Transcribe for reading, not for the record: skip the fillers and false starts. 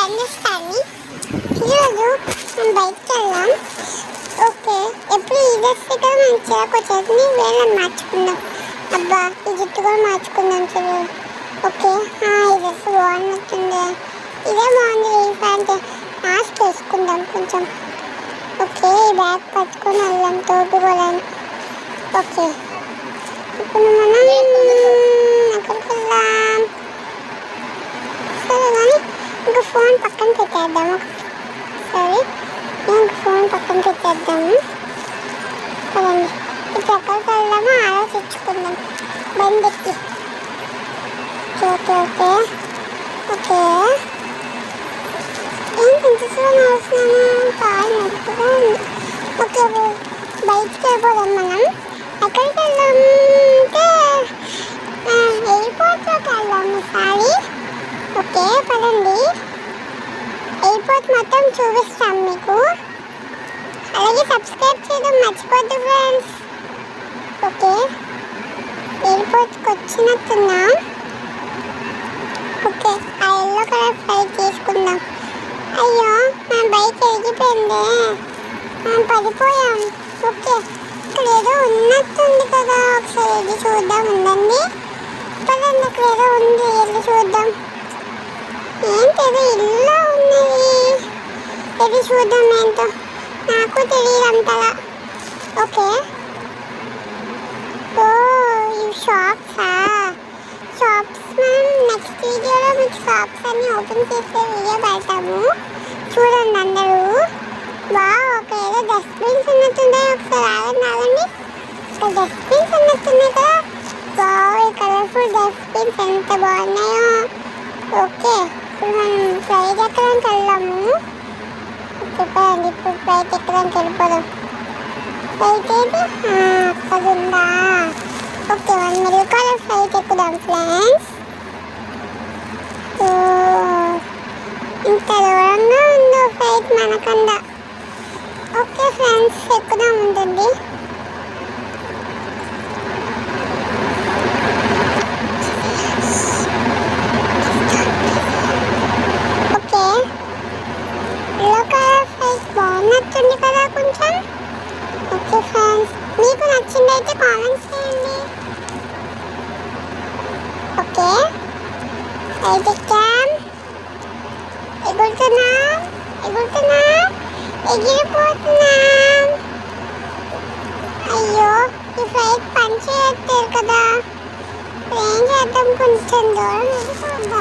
బంధిస్తాన్ని ఈరోజు మనం బయటకు వెళ్దాం. ఓకే, ఎప్పుడు ఈ డ్రెస్ కదా మనం చిరాకొచ్చేసి వేళని మార్చుకుందాం. అబ్బా, ఈ జుట్టు కూడా మార్చుకుందాం చూడు. ఓకే, ఈ డ్రెస్ బాగున్నట్టుంది. ఇదే బాగుంది. ఈ ప్యాంట్ మాస్క్ వేసుకుందాం కొంచెం. ఓకే, ఈ బ్యాగ్ పట్టుకొని వెళ్దాం తోపుకోలేను. ఓకే, ఇప్పుడు మనం ఎక్కడికి వెళ్దాం? సరే కానీ ఇంకా ఫోన్ పక్కన పెట్టేద్దాము. సరే, ఇంక ఫోన్ పక్కన పెట్టేద్దాము కదండి. ఇప్పుడు ఎక్కడికి వెళ్దామో ఆలోచించుకుందాం బండికి. ఓకే ఓకే ఓకే ఏంటి ఇంత దూరం వస్తున్నాను? కాలు నొప్పిగా ఉంది. ఓకే, బయటికి వెళ్ళిపోదాం మనం. ఎక్కడికి వెళ్దాం అంటే ఎయిర్పోర్ట్లోకి వెళ్దాం ఈసారి. ఓకే పదండి, ఎయిర్పోర్ట్ మొత్తం చూపిస్తాం మీకు. అలాగే సబ్స్క్రైబ్ చేయడం మర్చిపోద్దు ఫ్రెండ్స్. ఓకే, ఎయిర్పోర్ట్కి వచ్చినట్టున్నాం. ఓకే, ఆ ఎల్లో కలర్ ఫ్లైట్ తీసుకుందాం. అయ్యో, మన బైక్ ఎగిపోయింది, మనం పడిపోయాం. ఓకే, ఇక్కడ ఏదో ఉన్నట్టుంది కదా, ఒకసారి వెళ్ళి చూద్దాం. ఉందండి, పదండి, ఇక్కడ ఏదో ఉంది, వెళ్ళి చూద్దాం. ఏంటి ఏదో ఇల్లు ఉన్నది, వెళ్ళి చూద్దాం. ఏంటో నాకు తెలియదు అంతగా. ఓకే, ఓ ఈ షాప్సా? షాప్స్ మనం నెక్స్ట్ వీడియోలో మీకు షాప్స్ అన్ని ఓపెన్ చేసే వీడియో పెడతాము, చూడండి అందరూ. ఒక ఏదో డస్ట్బిన్స్ ఉన్నట్టున్నాయి. ఒకసారి ఆగండి, ఇక్కడ డస్ట్బిన్స్ ఉన్నట్టున్నాయి కదా. ఈ కలర్ఫుల్ డస్ట్బిన్స్ ఎంత బాగున్నాయో. ఓకే, ఇప్పుడు మనం ఫ్లైట్ ఎక్కడానికి వెళ్దాము. ఓకే పదండి, ఇప్పుడు ఫ్లైట్ ఎక్కడానికి వెళ్ళిపోదాం. ఫ్లైట్ ఏంటి అక్కడ ఉందా? ఓకే, మనం మెరూ కలర్ ఫ్లైట్ ఎక్కుదాం ఫ్రెండ్స్. ఇంత దూరంగా ఉందో ఫ్లైట్ మనకన్నా. ఓకే ఫ్రెండ్స్, ఎక్కుదాం ఉంటుంది. ఓకే, లోకల్ ఫ్లైట్ బాగున్నట్టుంది కదా కొంచెం. ఓకే ఫ్రెండ్స్, మీకు నచ్చిందైతే కామెంట్స్ చేయండి. ఓకే, ఫ్లైట్ ఎక్కాం, ఎగురుతున్నాం, ఎగిరిపోతున్నాం. అయ్యో, ఈ ఫ్లైట్ పనిచేయట్లేదు కదా. ఏం చేద్దాం, కొంచెం దూరం వెళ్ళిపోద్దాం.